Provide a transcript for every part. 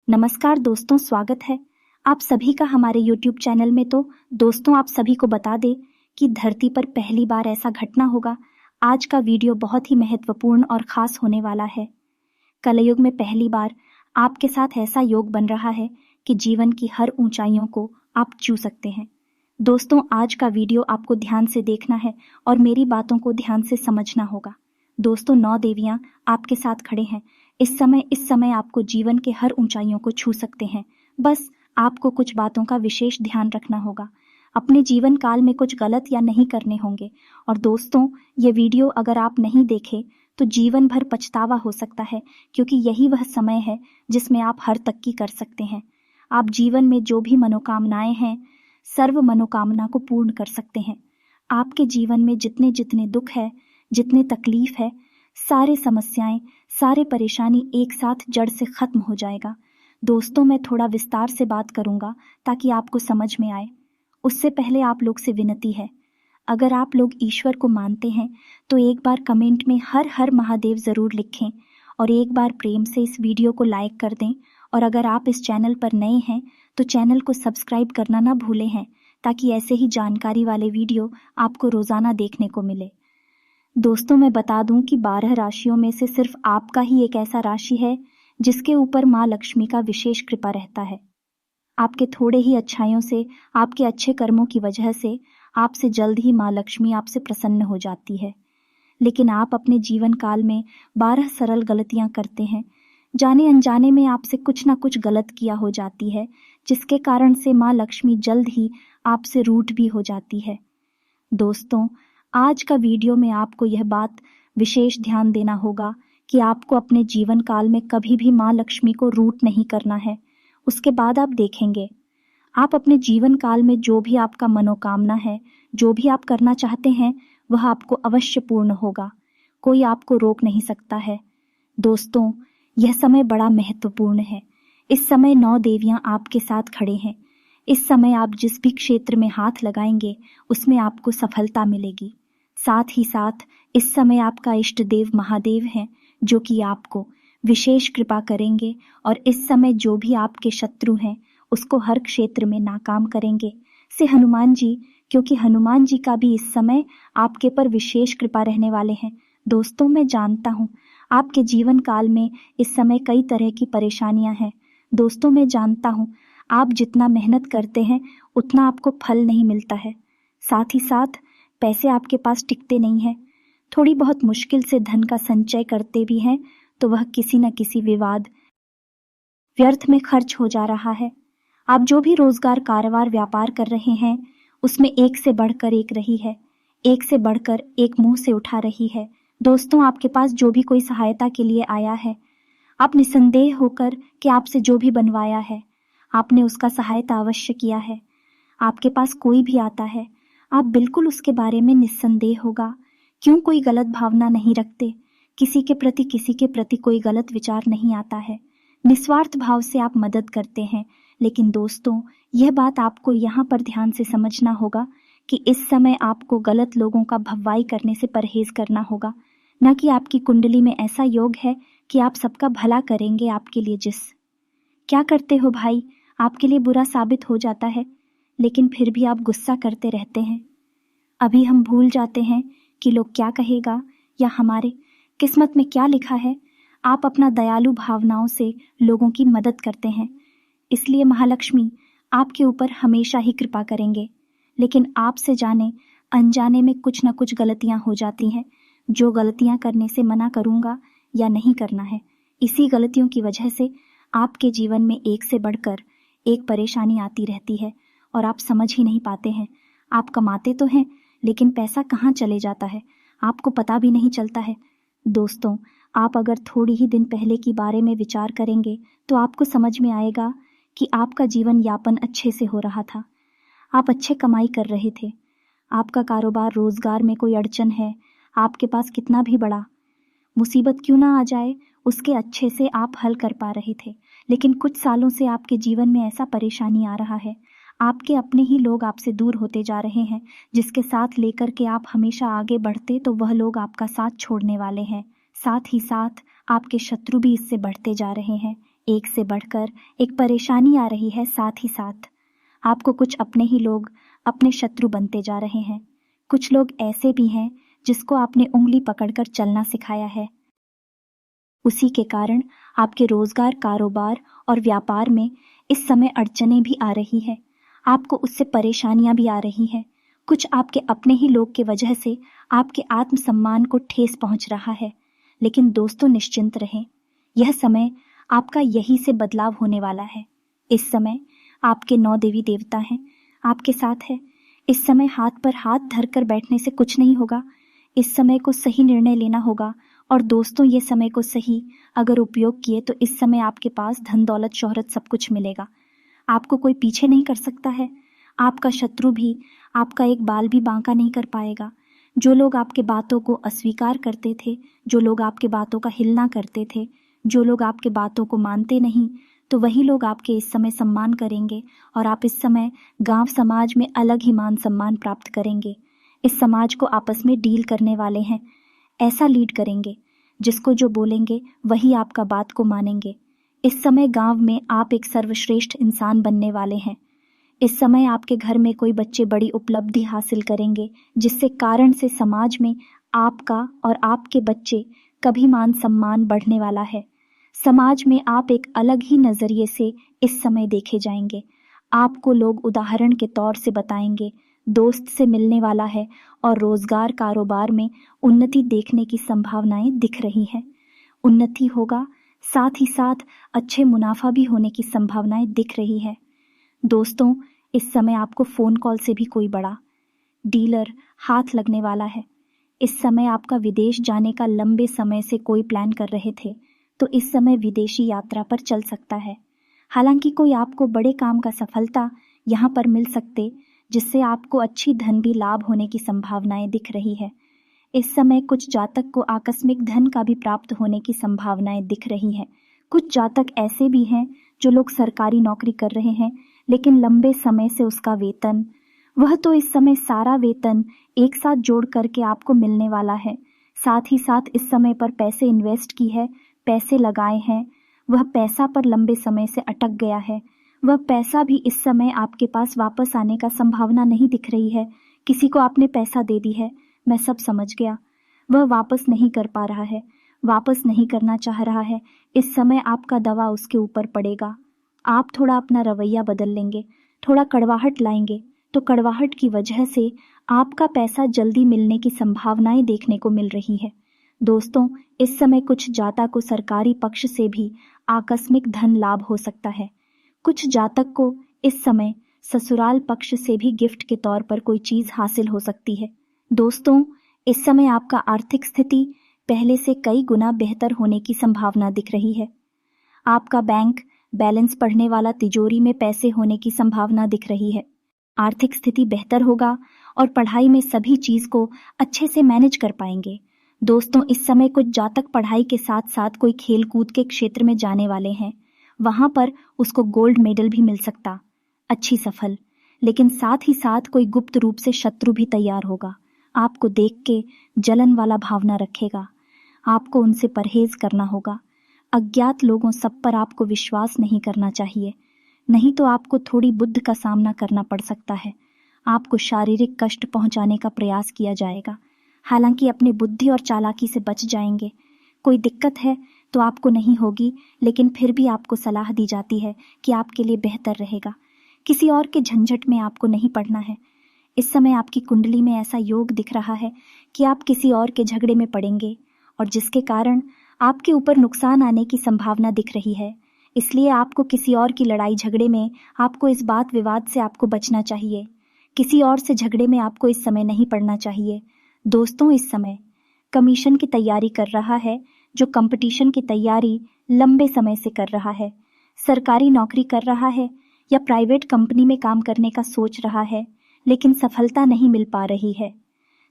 नमस्कार दोस्तों, स्वागत है आप सभी का हमारे YouTube चैनल में। तो दोस्तों, आप सभी को बता दें कि धरती पर पहली बार ऐसा घटना होगा। आज का वीडियो बहुत ही महत्वपूर्ण और खास होने वाला है। कलयुग में पहली बार आपके साथ ऐसा योग बन रहा है कि जीवन की हर ऊंचाइयों को आप छू सकते हैं। दोस्तों, आज का वीडियो आपको ध्यान से देखना है और मेरी बातों को ध्यान से समझना होगा। दोस्तों, 9 देवियां आपके साथ खड़े हैं। इस समय आपको जीवन के हर ऊंचाइयों को छू सकते हैं। बस आपको कुछ बातों का विशेष ध्यान रखना होगा। अपने जीवन काल में कुछ गलत या नहीं करने होंगे। और दोस्तों, ये वीडियो अगर आप नहीं देखें तो जीवन भर पछतावा हो सकता है, क्योंकि यही वह समय है जिसमें आप हर तक की कर सकते हैं। आप जीवन में जो भी मनोकामनाएं हैं, सर्व मनोकामना को पूर्ण कर सकते हैं। आपके जीवन में जितने जितने दुख है, जितने तकलीफ है, सारे समस्याएं, सारे परेशानी एक साथ जड़ से खत्म हो जाएगा। दोस्तों, मैं थोड़ा विस्तार से बात करूंगा ताकि आपको समझ में आए। उससे पहले आप लोग से विनती है, अगर आप लोग ईश्वर को मानते हैं तो एक बार कमेंट में हर हर महादेव ज़रूर लिखें और एक बार प्रेम से इस वीडियो को लाइक कर दें। और अगर आप इस चैनल पर नए हैं तो चैनल को सब्सक्राइब करना ना भूलें हैं, ताकि ऐसे ही जानकारी वाले वीडियो आपको रोज़ाना देखने को मिले। दोस्तों, मैं बता दूं कि 12 राशियों में से सिर्फ आपका ही एक ऐसा राशि है जिसके ऊपर माँ लक्ष्मी का विशेष कृपा रहता है। आपके थोड़े ही अच्छाइयों से, आपके अच्छे कर्मों की वजह से आपसे जल्द ही माँ लक्ष्मी आपसे प्रसन्न हो जाती है। लेकिन आप अपने जीवन काल में 12 सरल गलतियां करते हैं। जाने अनजाने में आपसे कुछ ना कुछ गलत किया हो जाती है, जिसके कारण से माँ लक्ष्मी जल्द ही आपसे रूठ भी हो जाती है। दोस्तों, आज का वीडियो में आपको यह बात विशेष ध्यान देना होगा कि आपको अपने जीवन काल में कभी भी माँ लक्ष्मी को रूठ नहीं करना है। उसके बाद आप देखेंगे, आप अपने जीवन काल में जो भी आपका मनोकामना है, जो भी आप करना चाहते हैं, वह आपको अवश्य पूर्ण होगा। कोई आपको रोक नहीं सकता है। दोस्तों, यह समय बड़ा महत्वपूर्ण है। इस समय 9 देवियां आपके साथ खड़े हैं। इस समय आप जिस भी क्षेत्र में हाथ लगाएंगे उसमें आपको सफलता मिलेगी। साथ ही साथ इस समय आपका इष्ट देव महादेव हैं, जो कि आपको विशेष कृपा करेंगे और इस समय जो भी आपके शत्रु हैं उसको हर क्षेत्र में नाकाम करेंगे। से हनुमान जी, क्योंकि हनुमान जी का भी इस समय आपके पर विशेष कृपा रहने वाले हैं। दोस्तों, मैं जानता हूँ आपके जीवन काल में इस समय कई तरह की परेशानियां हैं। दोस्तों, मैं जानता हूँ आप जितना मेहनत करते हैं उतना आपको फल नहीं मिलता है। साथ ही साथ पैसे आपके पास टिकते नहीं हैं। थोड़ी बहुत मुश्किल से धन का संचय करते भी हैं तो वह किसी न किसी विवाद, व्यर्थ में खर्च हो जा रहा है। आप जो भी रोजगार, कारोबार, व्यापार कर रहे हैं उसमें एक से बढ़कर एक रही है, एक से बढ़कर एक मुंह से उठा रही है। दोस्तों, आपके पास जो भी कोई सहायता के लिए आया है, आप निसंदेह होकर कि आपसे जो भी बनवाया है आपने उसका सहायता अवश्य किया है। आपके पास कोई भी आता है, आप बिल्कुल उसके बारे में निस्संदेह होगा। क्यों कोई गलत भावना नहीं रखते, किसी के प्रति कोई गलत विचार नहीं आता है। निस्वार्थ भाव से आप मदद करते हैं। लेकिन दोस्तों, यह बात आपको यहाँ पर ध्यान से समझना होगा कि इस समय आपको गलत लोगों का भवाई करने से परहेज करना होगा। न कि आपकी कुंडली में ऐसा योग है कि आप सबका भला करेंगे। आपके लिए क्या करते हो भाई, आपके लिए बुरा साबित हो जाता है, लेकिन फिर भी आप गुस्सा करते रहते हैं। अभी हम भूल जाते हैं कि लोग क्या कहेगा या हमारे किस्मत में क्या लिखा है। आप अपना दयालु भावनाओं से लोगों की मदद करते हैं, इसलिए महालक्ष्मी आपके ऊपर हमेशा ही कृपा करेंगे। लेकिन आपसे जाने अनजाने में कुछ न कुछ गलतियां हो जाती हैं, जो गलतियां करने से मना करूंगा या नहीं करना है। इसी गलतियों की वजह से आपके जीवन में एक से बढ़कर एक परेशानी आती रहती है और आप समझ ही नहीं पाते हैं। आप कमाते तो हैं, लेकिन पैसा कहाँ चले जाता है आपको पता भी नहीं चलता है। दोस्तों, आप अगर थोड़ी ही दिन पहले की बारे में विचार करेंगे तो आपको समझ में आएगा कि आपका जीवन यापन अच्छे से हो रहा था। आप अच्छे कमाई कर रहे थे। आपका कारोबार, रोजगार में कोई अड़चन है, आपके पास कितना भी बड़ा मुसीबत क्यों ना आ जाए, उसके अच्छे से आप हल कर पा रहे थे। लेकिन कुछ सालों से आपके जीवन में ऐसा परेशानी आ रहा है, आपके अपने ही लोग आपसे दूर होते जा रहे हैं। जिसके साथ लेकर के आप हमेशा आगे बढ़ते तो वह लोग आपका साथ छोड़ने वाले हैं। साथ ही साथ आपके शत्रु भी इससे बढ़ते जा रहे हैं। एक से बढ़कर एक परेशानी आ रही है। साथ ही साथ आपको कुछ अपने ही लोग अपने शत्रु बनते जा रहे हैं। कुछ लोग ऐसे भी हैं जिसको आपने उंगली पकड़कर चलना सिखाया है। उसी के कारण आपके रोजगार, कारोबार और व्यापार में इस समय अड़चनें भी आ रही है। आपको उससे परेशानियां भी आ रही हैं। कुछ आपके अपने ही लोग के वजह से आपके आत्मसम्मान को ठेस पहुंच रहा है। लेकिन दोस्तों, निश्चिंत रहें, यह समय आपका यही से बदलाव होने वाला है। इस समय आपके 9 देवी देवता हैं, आपके साथ है। इस समय हाथ पर हाथ धरकर बैठने से कुछ नहीं होगा। इस समय को सही निर्णय लेना होगा। और दोस्तों, ये समय को सही अगर उपयोग किए तो इस समय आपके पास धन, दौलत, शोहरत सब कुछ मिलेगा। आपको कोई पीछे नहीं कर सकता है। आपका शत्रु भी आपका एक बाल भी बांका नहीं कर पाएगा। जो लोग आपके बातों को अस्वीकार करते थे, जो लोग आपके बातों का हिलना करते थे, जो लोग आपके बातों को मानते नहीं, तो वही लोग आपके इस समय सम्मान करेंगे। और आप इस समय गांव समाज में अलग ही मान सम्मान प्राप्त करेंगे। इस समाज को आपस में डील करने वाले हैं। ऐसा लीड करेंगे जिसको जो बोलेंगे वही आपका बात को मानेंगे। इस समय गांव में आप एक सर्वश्रेष्ठ इंसान बनने वाले हैं। इस समय आपके घर में कोई बच्चे बड़ी उपलब्धि हासिल करेंगे, जिससे कारण से समाज में आपका और आपके बच्चे कभी मान सम्मान बढ़ने वाला है। समाज में आप एक अलग ही नजरिए से इस समय देखे जाएंगे। आपको लोग उदाहरण के तौर से बताएंगे। दोस्त से मिलने वाला है और रोजगार, कारोबार में उन्नति देखने की संभावनाएं दिख रही हैं। उन्नति होगा, साथ ही साथ अच्छे मुनाफा भी होने की संभावनाएं दिख रही है। दोस्तों, इस समय आपको फोन कॉल से भी कोई बड़ा डीलर हाथ लगने वाला है। इस समय आपका विदेश जाने का लंबे समय से कोई प्लान कर रहे थे, तो इस समय विदेशी यात्रा पर चल सकता है। हालांकि कोई आपको बड़े काम का सफलता यहाँ पर मिल सकते, जिससे आपको अच्छी धन भी लाभ होने की संभावनाएं दिख रही है। इस समय कुछ जातक को आकस्मिक धन का भी प्राप्त होने की संभावनाएं दिख रही है। कुछ जातक ऐसे भी हैं जो लोग सरकारी नौकरी कर रहे हैं, लेकिन लंबे समय से उसका वेतन, वह तो इस समय सारा वेतन एक साथ जोड़ करके आपको मिलने वाला है। साथ ही साथ इस समय पर पैसे इन्वेस्ट की है, पैसे लगाए हैं, वह पैसा पर लंबे समय से अटक गया है। वह पैसा भी इस समय आपके पास वापस आने का संभावना नहीं दिख रही है। किसी को आपने पैसा दे दी है, मैं सब समझ गया। वह वापस नहीं कर पा रहा है, वापस नहीं करना चाह रहा है। इस समय आपका दवा उसके ऊपर पड़ेगा। आप थोड़ा अपना रवैया बदल लेंगे, थोड़ा कड़वाहट लाएंगे, तो कड़वाहट की वजह से आपका पैसा जल्दी मिलने की संभावनाएं देखने को मिल रही है। दोस्तों, इस समय कुछ जातक को सरकारी पक्ष से भी आकस्मिक धन लाभ हो सकता है। कुछ जातक को इस समय ससुराल पक्ष से भी गिफ्ट के तौर पर कोई चीज हासिल हो सकती है। दोस्तों, इस समय आपका आर्थिक स्थिति पहले से कई गुना बेहतर होने की संभावना दिख रही है। आपका बैंक बैलेंस बढ़ने वाला, तिजोरी में पैसे होने की संभावना दिख रही है। आर्थिक स्थिति बेहतर होगा और पढ़ाई में सभी चीज को अच्छे से मैनेज कर पाएंगे। दोस्तों, इस समय कुछ जातक पढ़ाई के साथ साथ कोई खेल कूद के क्षेत्र में जाने वाले हैं। वहां पर उसको गोल्ड मेडल भी मिल सकता, अच्छी सफल। लेकिन साथ ही साथ कोई गुप्त रूप से शत्रु भी तैयार होगा। आपको देख के जलन वाला भावना रखेगा। आपको उनसे परहेज करना होगा। अज्ञात लोगों सब पर आपको विश्वास नहीं करना चाहिए, नहीं तो आपको थोड़ी बुद्ध का सामना करना पड़ सकता है। आपको शारीरिक कष्ट पहुंचाने का प्रयास किया जाएगा। हालांकि अपनी बुद्धि और चालाकी से बच जाएंगे। कोई दिक्कत है तो आपको नहीं होगी, लेकिन फिर भी आपको सलाह दी जाती है कि आपके लिए बेहतर रहेगा। किसी और के झंझट में आपको नहीं पड़ना है। इस समय आपकी कुंडली में ऐसा योग दिख रहा है कि आप किसी और के झगड़े में पड़ेंगे, और जिसके कारण आपके ऊपर नुकसान आने की संभावना दिख रही है। इसलिए आपको किसी और की लड़ाई झगड़े में, आपको इस बात विवाद से आपको बचना चाहिए। किसी और से झगड़े में आपको इस समय नहीं पड़ना चाहिए। दोस्तों, इस समय कमीशन की तैयारी कर रहा है, जो कंपटीशन की तैयारी लंबे समय से कर रहा है, सरकारी नौकरी कर रहा है या प्राइवेट कंपनी में काम करने का सोच रहा है, लेकिन सफलता नहीं मिल पा रही है।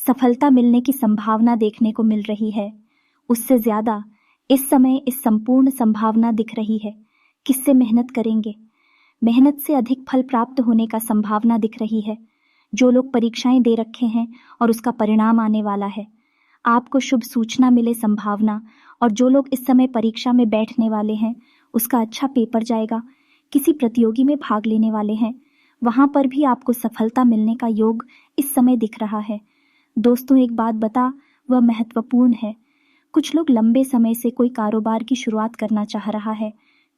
सफलता मिलने की संभावना देखने को मिल रही है। उससे ज्यादा इस समय इस संपूर्ण संभावना दिख रही है। किससे मेहनत करेंगे, मेहनत से अधिक फल प्राप्त होने का संभावना दिख रही है। जो लोग परीक्षाएं दे रखे हैं और उसका परिणाम आने वाला है, आपको शुभ सूचना मिले संभावना। और जो लोग इस समय परीक्षा में बैठने वाले हैं, उसका अच्छा पेपर जाएगा। किसी प्रतियोगी में भाग लेने वाले हैं, वहां पर भी आपको सफलता मिलने का योग इस समय दिख रहा है। दोस्तों एक बात बता, वह महत्वपूर्ण है। कुछ लोग लंबे समय से कोई कारोबार की शुरुआत करना चाह रहा है,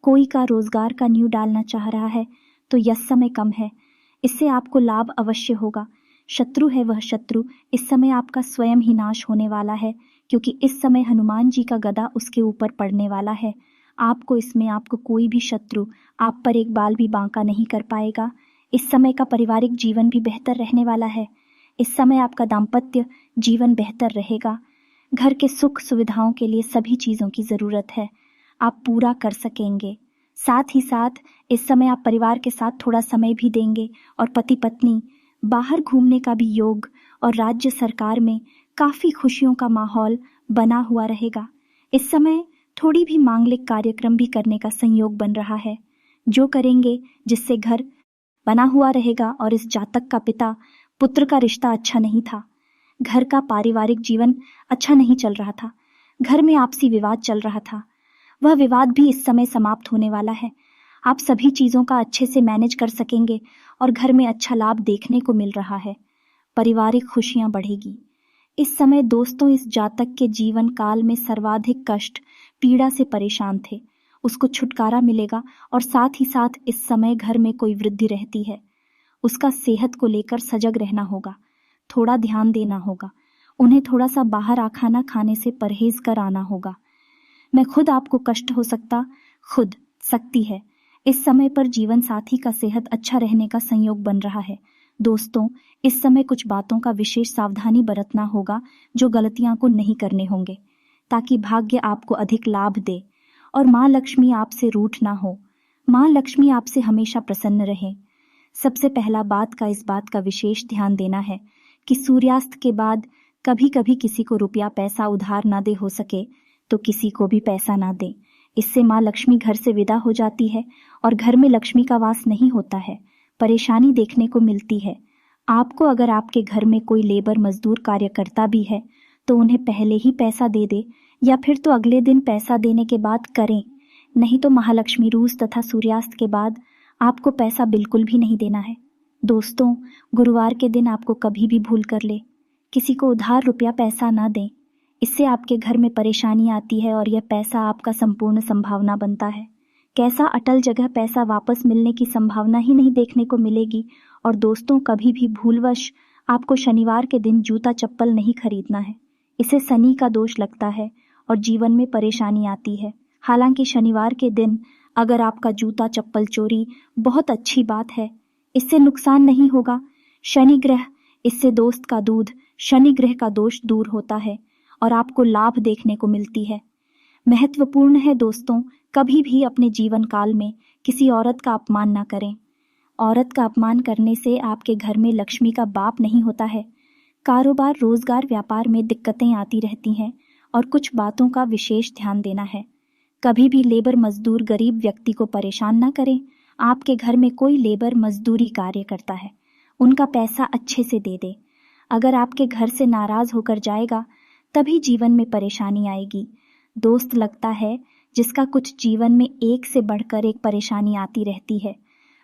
कोई का रोजगार का नींव डालना चाह रहा है, तो यह समय कम है। इससे आपको लाभ अवश्य होगा। शत्रु है वह शत्रु, इस समय आपका स्वयं ही नाश होने वाला है, क्योंकि इस समय हनुमान जी का गदा उसके ऊपर पड़ने वाला है। आपको कोई भी शत्रु आप पर एक बाल भी बांका नहीं कर पाएगा। इस समय का पारिवारिक जीवन भी बेहतर रहने वाला है। इस समय आपका दाम्पत्य जीवन बेहतर रहेगा। घर के सुख सुविधाओं के लिए सभी चीजों की जरूरत है, आप पूरा कर सकेंगे। साथ ही साथ इस समय आप परिवार के साथ थोड़ा समय भी देंगे और पति पत्नी बाहर घूमने का भी योग, और राज्य सरकार में काफी खुशियों का माहौल बना हुआ रहेगा। इस समय थोड़ी भी मांगलिक कार्यक्रम भी करने का संयोग बन रहा है, जो करेंगे जिससे घर बना हुआ रहेगा। और इस जातक का पिता पुत्र का रिश्ता अच्छा नहीं था, घर का पारिवारिक जीवन अच्छा नहीं चल रहा था, घर में आपसी विवाद चल रहा था, वह विवाद भी इस समय समाप्त होने वाला है। आप सभी चीजों का अच्छे से मैनेज कर सकेंगे और घर में अच्छा लाभ देखने को मिल रहा है। पारिवारिक खुशियां बढ़ेगी। इस समय दोस्तों इस जातक के जीवन काल में सर्वाधिक कष्ट पीड़ा से परेशान थे, उसको छुटकारा मिलेगा। और साथ ही साथ इस समय घर में कोई वृद्धि रहती है, उसका सेहत को लेकर सजग रहना होगा, थोड़ा ध्यान देना होगा, उन्हें थोड़ा सा बाहर खाना खाने से परहेज कर आना होगा। मैं खुद आपको कष्ट हो सकती है। इस समय पर जीवन साथी का सेहत अच्छा रहने का संयोग बन रहा है। दोस्तों इस समय कुछ बातों का विशेष सावधानी बरतना होगा, जो गलतियां को नहीं करने होंगे, ताकि भाग्य आपको अधिक लाभ दे और माँ लक्ष्मी आपसे रूठ ना हो। माँ लक्ष्मी आपसे हमेशा प्रसन्न रहे। सबसे पहला इस बात का विशेष ध्यान देना है कि सूर्यास्त के बाद कभी कभी किसी को रुपया पैसा उधार ना दे, हो सके तो किसी को भी पैसा ना दे। इससे माँ लक्ष्मी घर से विदा हो जाती है और घर में लक्ष्मी का वास नहीं होता है, परेशानी देखने को मिलती है। आपको अगर आपके घर में कोई लेबर मजदूर कार्य करता भी है तो उन्हें पहले ही पैसा दे दे, या फिर तो अगले दिन पैसा देने के बाद करें, नहीं तो महालक्ष्मी रूस तथा सूर्यास्त के बाद आपको पैसा बिल्कुल भी नहीं देना है। दोस्तों गुरुवार के दिन आपको कभी भी भूल कर ले किसी को उधार रुपया पैसा ना दें, इससे आपके घर में परेशानी आती है और यह पैसा आपका संपूर्ण संभावना बनता है। कैसा अटल जगह पैसा वापस मिलने की संभावना ही नहीं देखने को मिलेगी। और दोस्तों कभी भी भूलवश आपको शनिवार के दिन जूता चप्पल नहीं खरीदना है, इसे शनि का दोष लगता है और जीवन में परेशानी आती है। हालांकि शनिवार के दिन अगर आपका जूता चप्पल चोरी बहुत अच्छी बात है, इससे नुकसान नहीं होगा। शनि ग्रह, इससे दोस्त का दूध, शनि ग्रह का दोष दूर होता है और आपको लाभ देखने को मिलती है। महत्वपूर्ण है दोस्तों, कभी भी अपने जीवन काल में किसी औरत का अपमान ना करें। औरत का अपमान करने से आपके घर में लक्ष्मी का बाप नहीं होता है। कारोबार रोजगार व्यापार में दिक्कतें आती रहती हैं और कुछ बातों का विशेष ध्यान देना है। कभी भी लेबर मजदूर गरीब व्यक्ति को परेशान ना करें। आपके घर में कोई लेबर मजदूरी कार्य करता है, उनका पैसा अच्छे से दे दे। अगर आपके घर से नाराज होकर जाएगा तभी जीवन में परेशानी आएगी। दोस्त लगता है जिसका कुछ जीवन में एक से बढ़कर एक परेशानी आती रहती है,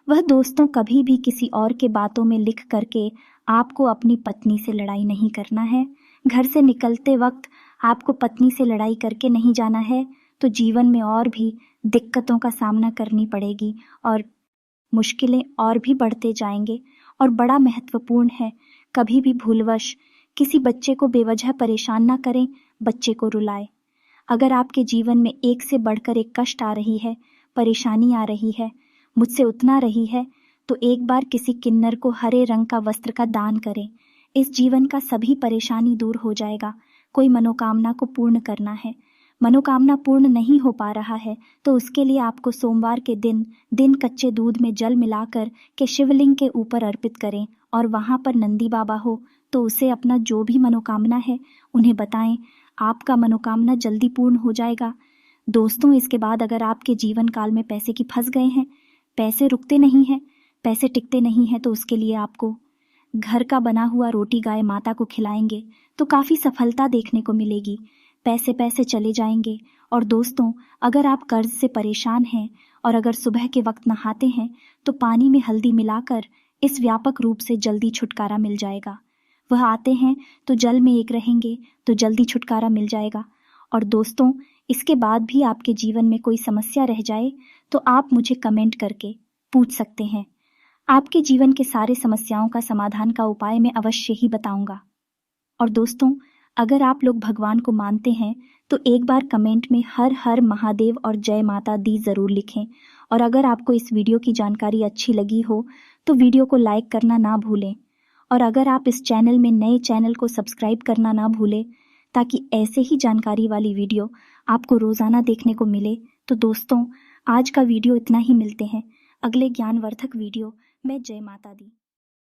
वह दोस्तों कभी भी किसी और के बातों में लिख करके आपको अपनी पत्नी से लड़ाई नहीं करना है। घर से निकलते वक्त आपको पत्नी से लड़ाई करके नहीं जाना है, तो जीवन में और भी दिक्कतों का सामना करनी पड़ेगी और मुश्किलें और भी बढ़ते जाएंगे। और बड़ा महत्वपूर्ण है, कभी भी भूलवश किसी बच्चे को बेवजह परेशान ना करें, बच्चे को रुलाएं। अगर आपके जीवन में एक से बढ़कर एक कष्ट आ रही है, परेशानी आ रही है, मुझसे उतना रही है, तो एक बार किसी किन्नर को हरे रंग का वस्त्र का दान करें। इस जीवन का सभी परेशानी दूर हो जाएगा। कोई मनोकामना को पूर्ण करना है, मनोकामना पूर्ण नहीं हो पा रहा है, तो उसके लिए आपको सोमवार के दिन कच्चे दूध में जल मिलाकर के शिवलिंग के ऊपर अर्पित करें और वहां पर नंदी बाबा हो तो उसे अपना जो भी मनोकामना है उन्हें बताएं, आपका मनोकामना जल्दी पूर्ण हो जाएगा। दोस्तों इसके बाद अगर आपके जीवन काल में पैसे की फंस गए हैं, पैसे रुकते नहीं हैं, पैसे टिकते नहीं हैं, तो उसके लिए आपको घर का बना हुआ रोटी गाय माता को खिलाएंगे तो काफी सफलता देखने को मिलेगी। पैसे पैसे चले जाएंगे। और दोस्तों, अगर आप कर्ज से परेशान हैं और अगर सुबह के वक्त नहाते हैं तो पानी में हल्दी मिलाकर इस व्यापक रूप से जल्दी छुटकारा मिल जाएगा। वह आते हैं तो जल में एक रहेंगे तो जल्दी छुटकारा मिल जाएगा। और दोस्तों, इसके बाद भी आपके जीवन में कोई समस्या रह जाए तो आप मुझे कमेंट करके पूछ सकते हैं। आपके जीवन के सारे समस्याओं का समाधान का उपाय मैं अवश्य ही बताऊंगा। और दोस्तों, अगर आप लोग भगवान को मानते हैं तो एक बार कमेंट में हर हर महादेव और जय माता दी ज़रूर लिखें। और अगर आपको इस वीडियो की जानकारी अच्छी लगी हो तो वीडियो को लाइक करना ना भूलें। और अगर आप इस चैनल में नए, चैनल को सब्सक्राइब करना ना भूलें ताकि ऐसे ही जानकारी वाली वीडियो आपको रोज़ाना देखने को मिले। तो दोस्तों, आज का वीडियो इतना ही। मिलते हैं अगले ज्ञानवर्धक वीडियो में। जय माता दी।